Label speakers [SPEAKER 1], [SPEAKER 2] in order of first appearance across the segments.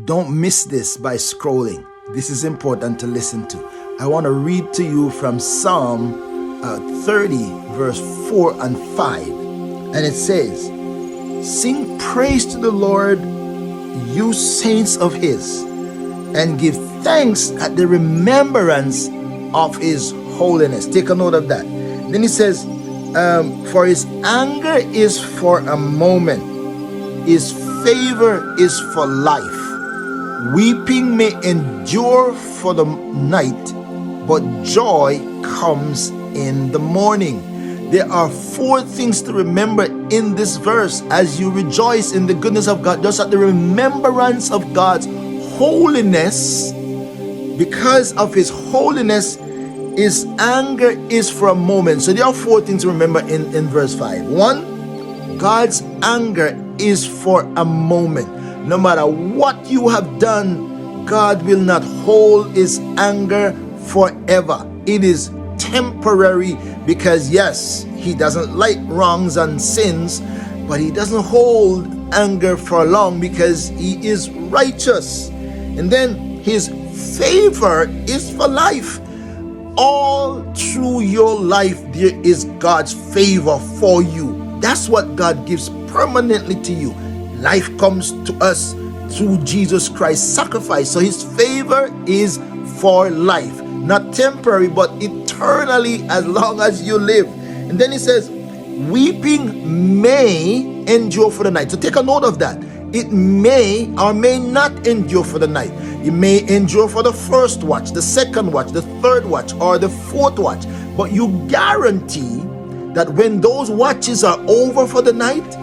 [SPEAKER 1] Don't miss this by scrolling. This is important to listen to. I want to read to you from Psalm 30, verse 4 and 5. And it says, "Sing praise to the Lord, you saints of his, and give thanks at the remembrance of his holiness." Take a note of that. Then he says, "For his anger is for a moment, his favor is for life. Weeping may endure for the night, but joy comes in the morning." There are 4 things to remember in this verse as you rejoice in the goodness of God, just at the remembrance of God's holiness. Because of his holiness, his anger is for a moment. So there are 4 things to remember in verse 5. 1, God's anger is for a moment. No matter what you have done, God will not hold his anger forever. It is temporary, because yes, he doesn't like wrongs and sins, but he doesn't hold anger for long because he is righteous. And then his favor is for life. All through your life there is God's favor for you. That's what God gives permanently to you. Life comes to us through Jesus Christ's sacrifice. So his favor is for life, not temporary, but eternally, as long as you live. And then he says, weeping may endure for the night. So take a note of that. It may or may not endure for the night. It may endure for the first watch, the second watch, the third watch, or the fourth watch. But you guarantee that when those watches are over for the night,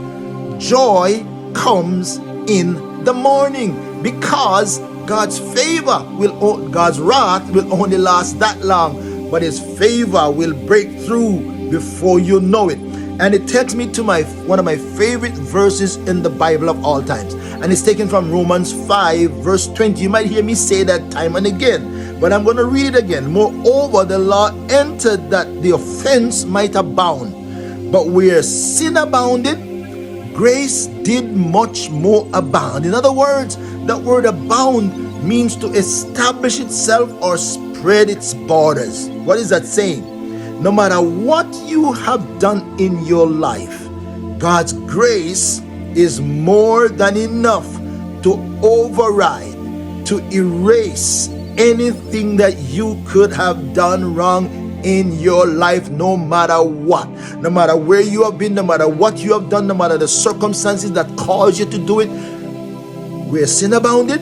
[SPEAKER 1] joy comes in the morning, because God's favor God's wrath will only last that long, but his favor will break through before you know it. And it takes me to one of my favorite verses in the Bible of all times, and it's taken from Romans 5 verse 20. You might hear me say that time and again, but I'm going to read it again. "Moreover, the law entered that the offense might abound, but where sin abounded, grace did much more abound." In other words, that word abound means to establish itself or spread its borders. What is that saying? No matter what you have done in your life, God's grace is more than enough to override, to erase anything that you could have done wrong in your life, no matter what. No matter where you have been, no matter what you have done, no matter the circumstances that caused you to do it. Where sin abounded,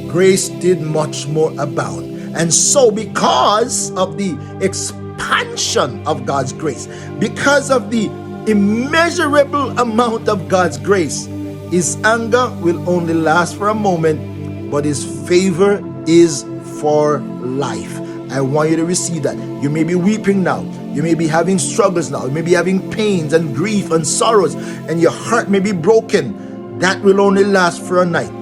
[SPEAKER 1] grace did much more abound. And so because of the expansion of God's grace, because of the immeasurable amount of God's grace, his anger will only last for a moment, but his favor is for life. I want you to receive that. You may be weeping now. You may be having struggles now. You may be having pains and grief and sorrows, and your heart may be broken. That will only last for a night.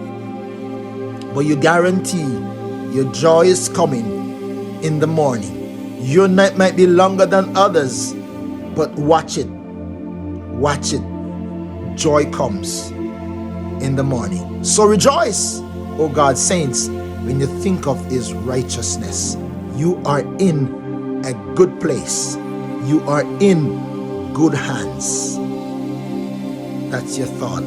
[SPEAKER 1] But you guarantee your joy is coming in the morning. Your night might be longer than others, but watch it. Watch it. Joy comes in the morning. So rejoice, O God's saints, when you think of his righteousness. You are in a good place. You are in good hands. That's your thought.